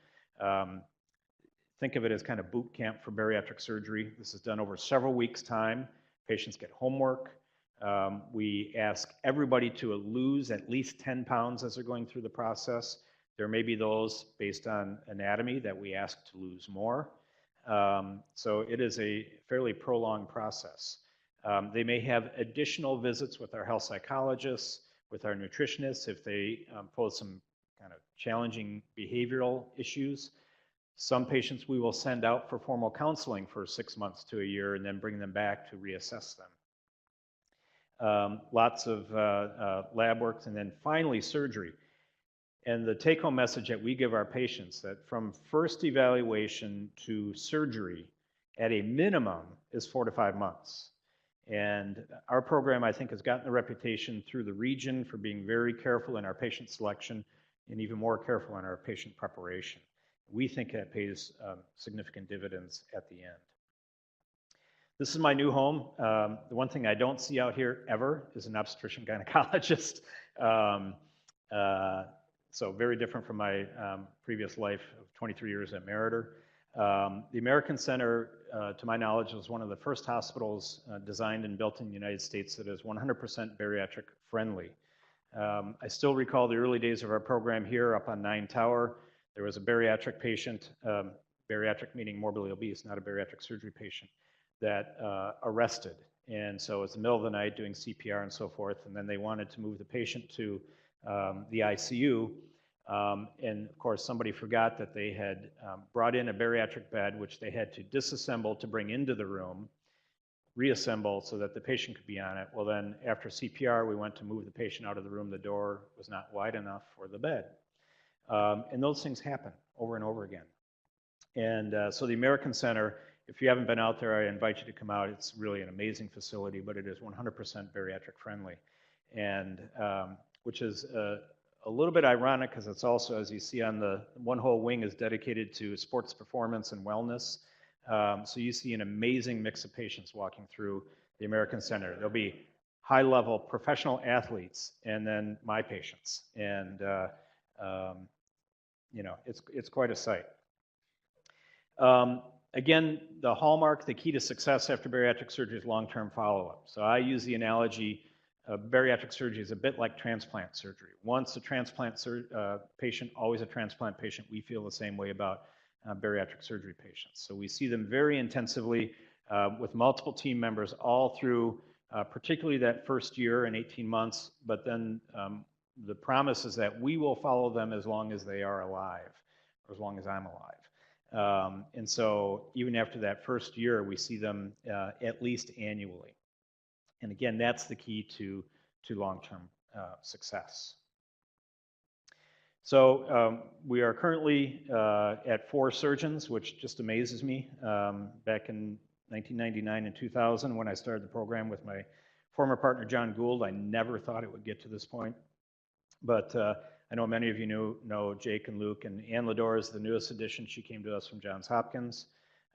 Think of it as kind of boot camp for bariatric surgery. This is done over several weeks' time. Patients get homework. We ask everybody to lose at least 10 pounds as they're going through the process. There may be those based on anatomy that we ask to lose more. So it is a fairly prolonged process. They may have additional visits with our health psychologists, with our nutritionists if they pose some kind of challenging behavioral issues. Some patients we will send out for formal counseling for 6 months to a year and then bring them back to reassess them. Lots of lab work, and then finally surgery. And the take-home message that we give our patients that from first evaluation to surgery at a minimum is 4 to 5 months. And our program, I think, has gotten a reputation through the region for being very careful in our patient selection and even more careful in our patient preparation. We think that pays significant dividends at the end. This is my new home. The one thing I don't see out here ever is an obstetrician gynecologist. So very different from my previous life of 23 years at Meriter. The American Center, to my knowledge, was one of the first hospitals designed and built in the United States that is 100% bariatric friendly. I still recall the early days of our program here up on 9 Tower. There was a bariatric patient, bariatric meaning morbidly obese, not a bariatric surgery patient, that arrested. And so it's the middle of the night doing CPR and so forth, and then they wanted to move the patient to the ICU. And of course, somebody forgot that they had brought in a bariatric bed, which they had to disassemble to bring into the room, reassemble so that the patient could be on it. Well, then after CPR, we went to move the patient out of the room. The door was not wide enough for the bed. And those things happen over and over again. And so the American Center, if you haven't been out there, I invite you to come out. It's really an amazing facility, but it is 100% bariatric friendly. And which is a little bit ironic because it's also, as you see on the one whole wing, is dedicated to sports performance and wellness. So you see an amazing mix of patients walking through the American Center. There'll be high-level professional athletes and then my patients. And you know, it's quite a sight. Again, the hallmark, the key to success after bariatric surgery is long-term follow-up. So I use the analogy of bariatric surgery is a bit like transplant surgery. Once a transplant patient, always a transplant patient. We feel the same way about bariatric surgery patients. So we see them very intensively with multiple team members all through, particularly that first year and 18 months, but then the promise is that we will follow them as long as they are alive, or as long as I'm alive. And so even after that first year, we see them at least annually. And again, that's the key to long-term success. So we are currently at 4 surgeons, which just amazes me. Back in 1999 and 2000, when I started the program with my former partner John Gould, I never thought it would get to this point. But I know many of you know Jake and Luke, and Ann Lador is the newest addition. She came to us from Johns Hopkins,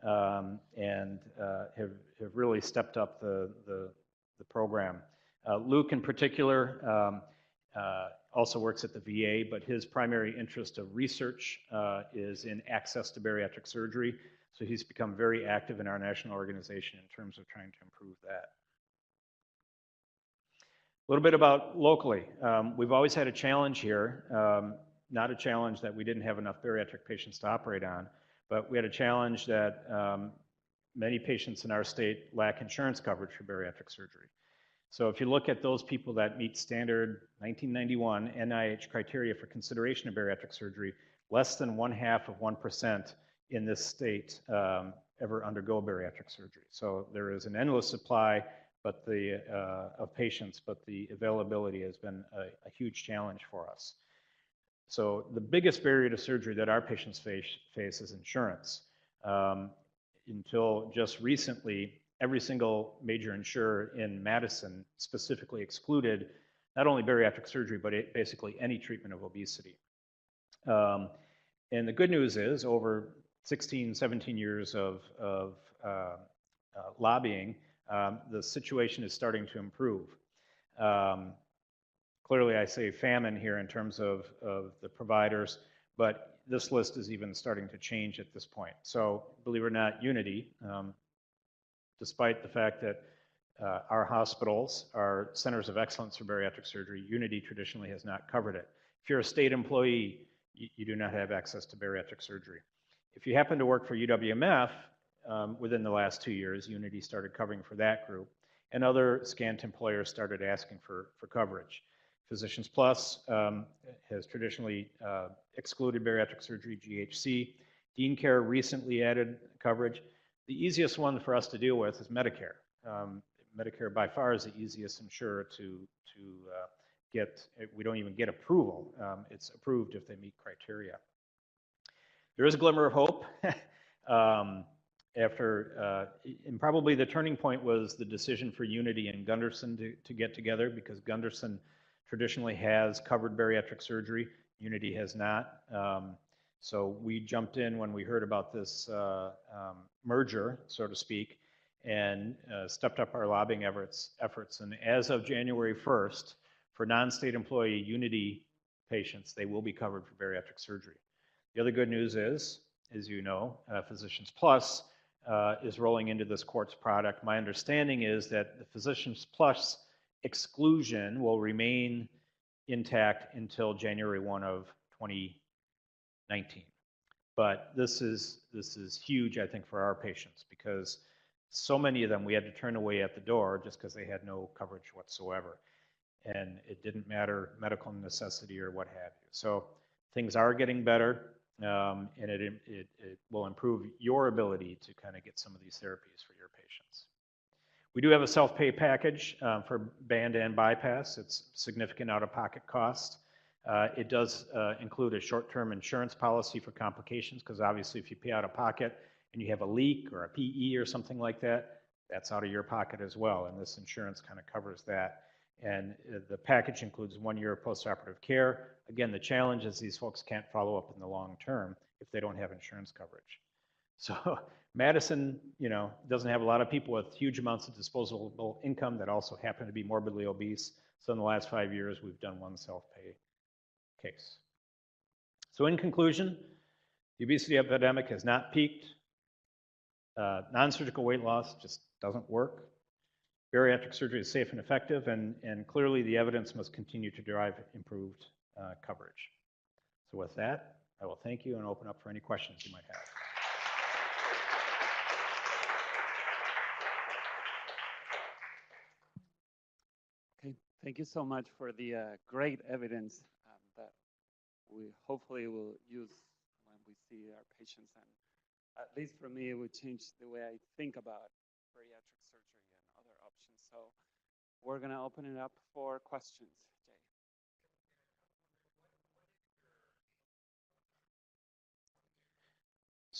and have really stepped up the program. Luke in particular also works at the VA, but his primary interest of research is in access to bariatric surgery. So he's become very active in our national organization in terms of trying to improve that. A little bit about locally. We've always had a challenge here, not a challenge that we didn't have enough bariatric patients to operate on, but we had a challenge that many patients in our state lack insurance coverage for bariatric surgery. So if you look at those people that meet standard 1991 NIH criteria for consideration of bariatric surgery, less than 0.5% in this state ever undergo bariatric surgery. So there is an endless supply of patients, but the availability has been a huge challenge for us. So the biggest barrier to surgery that our patients face is insurance. Until just recently, every single major insurer in Madison specifically excluded not only bariatric surgery, but basically any treatment of obesity. And the good news is, over 16, 17 years of lobbying, the situation is starting to improve. Clearly, I say famine here in terms of the providers, but this list is even starting to change at this point. So, believe it or not, Unity, despite the fact that our hospitals are centers of excellence for bariatric surgery, Unity traditionally has not covered it. If you're a state employee, you do not have access to bariatric surgery. If you happen to work for UW-MF, within the last 2 years, Unity started covering for that group, and other scant employers started asking for coverage. Physicians Plus has traditionally excluded bariatric surgery, GHC. Dean Care recently added coverage. The easiest one for us to deal with is Medicare. Medicare by far is the easiest insurer to get. We don't even get approval. It's approved if they meet criteria. There is a glimmer of hope. And probably the turning point was the decision for Unity and Gunderson to get together, because Gunderson traditionally has covered bariatric surgery. Unity has not. So we jumped in when we heard about this merger, so to speak, and stepped up our lobbying efforts. And as of January 1st, for non-state employee Unity patients, they will be covered for bariatric surgery. The other good news is, as you know, Physicians Plus is rolling into this Quartz product. My understanding is that the Physicians Plus exclusion will remain intact until January 1 of 2019. But this is huge, I think, for our patients, because so many of them we had to turn away at the door just because they had no coverage whatsoever. And it didn't matter medical necessity or what have you. So things are getting better, and it will improve your ability to kind of get some of these therapies for your patients. We do have a self-pay package for band and bypass. It's significant out-of-pocket cost. It does include a short-term insurance policy for complications, because obviously if you pay out of pocket and you have a leak or a PE or something like that, that's out of your pocket as well, and this insurance kind of covers that. And the package includes 1 year of postoperative care. Again, the challenge is these folks can't follow up in the long term if they don't have insurance coverage. So Madison, doesn't have a lot of people with huge amounts of disposable income that also happen to be morbidly obese. So in the last 5 years, we've done one self-pay case. So in conclusion, the obesity epidemic has not peaked. Non-surgical weight loss just doesn't work. Bariatric surgery is safe and effective, and clearly the evidence must continue to drive improved coverage. So with that, I will thank you and open up for any questions you might have. Okay, thank you so much for the great evidence that we hopefully will use when we see our patients, and at least for me, it would change the way I think about bariatric surgery and other options. So we're going to open it up for questions. Jay.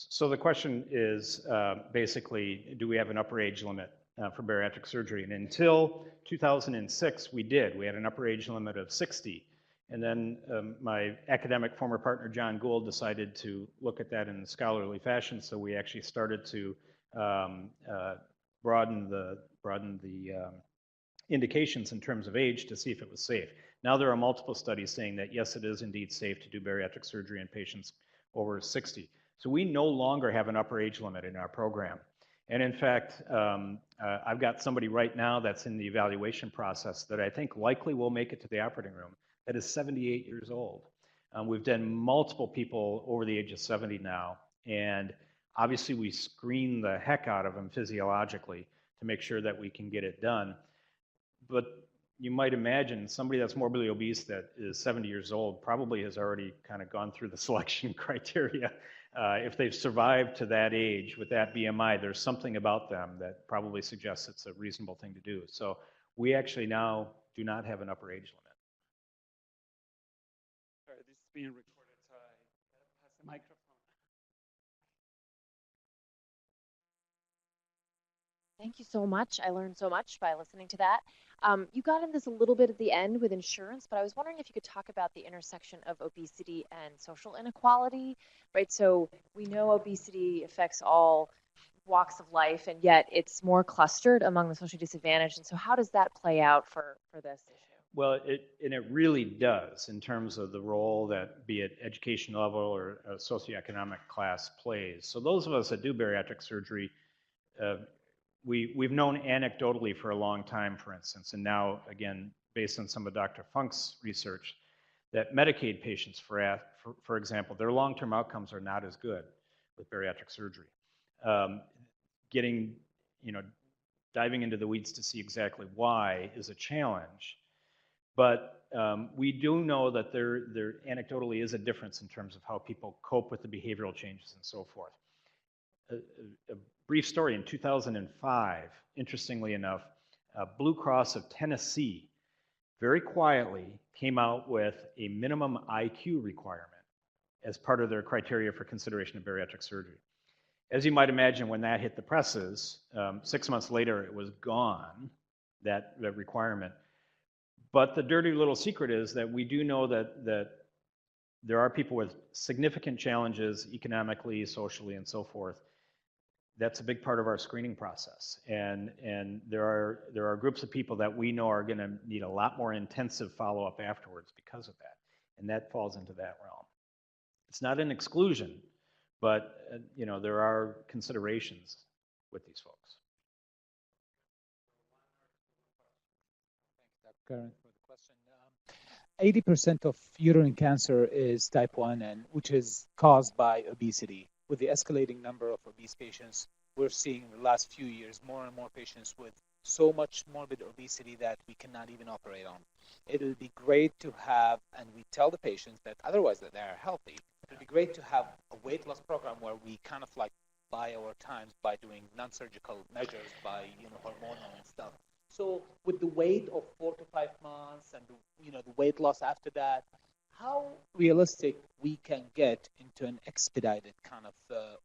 So the question is basically, do we have an upper age limit for bariatric surgery? And until 2006, we did. We had an upper age limit of 60. And then my academic former partner, John Gould, decided to look at that in a scholarly fashion. So we actually started to broaden the indications in terms of age to see if it was safe. Now there are multiple studies saying that yes, it is indeed safe to do bariatric surgery in patients over 60. So we no longer have an upper age limit in our program. And in fact, I've got somebody right now that's in the evaluation process that I think likely will make it to the operating room that is 78 years old. We've done multiple people over the age of 70 now, and obviously we screen the heck out of them physiologically to make sure that we can get it done. But you might imagine somebody that's morbidly obese that is 70 years old probably has already kind of gone through the selection criteria. If they've survived to that age with that BMI, there's something about them that probably suggests it's a reasonable thing to do. So we actually now do not have an upper age limit. Sorry, this is being recorded, so I pass the microphone. Thank you so much. I learned so much by listening to that. You got in this a little bit at the end with insurance, but I was wondering if you could talk about the intersection of obesity and social inequality, right? So we know obesity affects all walks of life, and yet it's more clustered among the socially disadvantaged. And so how does that play out for this issue? Well, it really does in terms of the role that, be it education level or a socioeconomic class, plays. So those of us that do bariatric surgery, we've known anecdotally for a long time, for instance, and now, again, based on some of Dr. Funk's research, that Medicaid patients, for example, their long-term outcomes are not as good with bariatric surgery. Diving into the weeds to see exactly why is a challenge, but we do know that there anecdotally is a difference in terms of how people cope with the behavioral changes and so forth. A brief story, in 2005, interestingly enough, Blue Cross of Tennessee very quietly came out with a minimum IQ requirement as part of their criteria for consideration of bariatric surgery. As you might imagine, when that hit the presses, 6 months later it was gone, that requirement. But the dirty little secret is that we do know that there are people with significant challenges economically, socially, and so forth. That's a big part of our screening process. And there are groups of people that we know are going to need a lot more intensive follow-up afterwards because of that. And that falls into that realm. It's not an exclusion, but there are considerations with these folks. Thank you, Dr. Garren, for the question. 80% of uterine cancer is type 1, and which is caused by obesity. With the escalating number of obese patients, we're seeing in the last few years more and more patients with so much morbid obesity that we cannot even operate on. It would be great to have, and we tell the patients that otherwise that they are healthy, it would be great to have a weight loss program where we kind of like buy our times by doing non-surgical measures, by hormonal and stuff. So with the wait of 4 to 5 months and the weight loss after that, how realistic we can get into an expedited kind of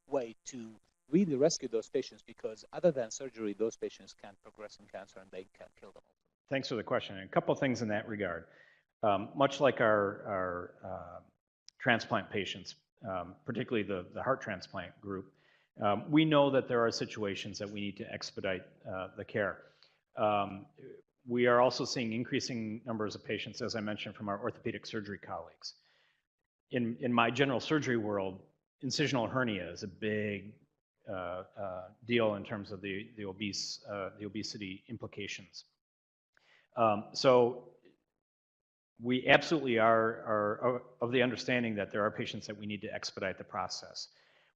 way to really rescue those patients, because other than surgery, those patients can progress in cancer and they can kill them. Thanks for the question. And a couple of things in that regard. Much like our transplant patients, particularly the heart transplant group, we know that there are situations that we need to expedite the care. We are also seeing increasing numbers of patients, as I mentioned, from our orthopedic surgery colleagues. In my general surgery world, incisional hernia is a big deal in terms of the obesity implications. So we absolutely are of the understanding that there are patients that we need to expedite the process.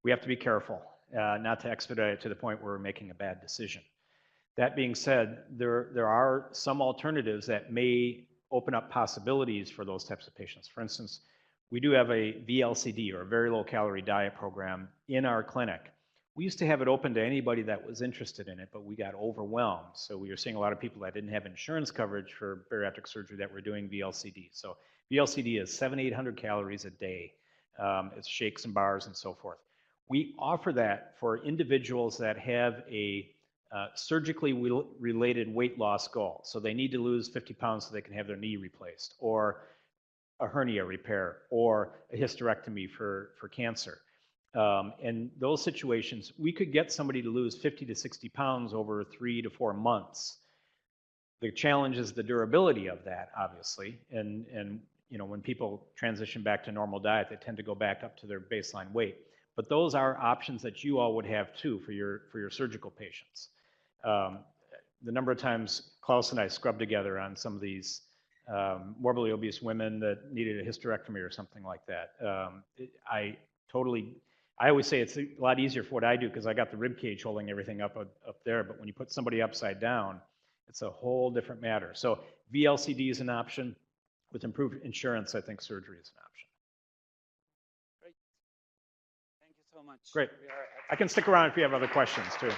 We have to be careful not to expedite it to the point where we're making a bad decision. That being said, there are some alternatives that may open up possibilities for those types of patients. For instance, we do have a VLCD, or a very low calorie diet program, in our clinic. We used to have it open to anybody that was interested in it, but we got overwhelmed. So we were seeing a lot of people that didn't have insurance coverage for bariatric surgery that were doing VLCD. So VLCD is 700-800 calories a day. It's shakes and bars and so forth. We offer that for individuals that have a surgically related weight loss goal. So they need to lose 50 pounds so they can have their knee replaced, or a hernia repair, or a hysterectomy for cancer. In those situations, we could get somebody to lose 50 to 60 pounds over 3 to 4 months. The challenge is the durability of that, obviously, and you know, when people transition back to normal diet, they tend to go back up to their baseline weight. But those are options that you all would have too for your surgical patients. The number of times Klaus and I scrubbed together on some of these morbidly obese women that needed a hysterectomy or something like that. I always say it's a lot easier for what I do because I got the rib cage holding everything up there, but when you put somebody upside down, it's a whole different matter. So VLCD is an option. With improved insurance, I think surgery is an option. Great. Thank you so much. Great. I can stick around if you have other questions too.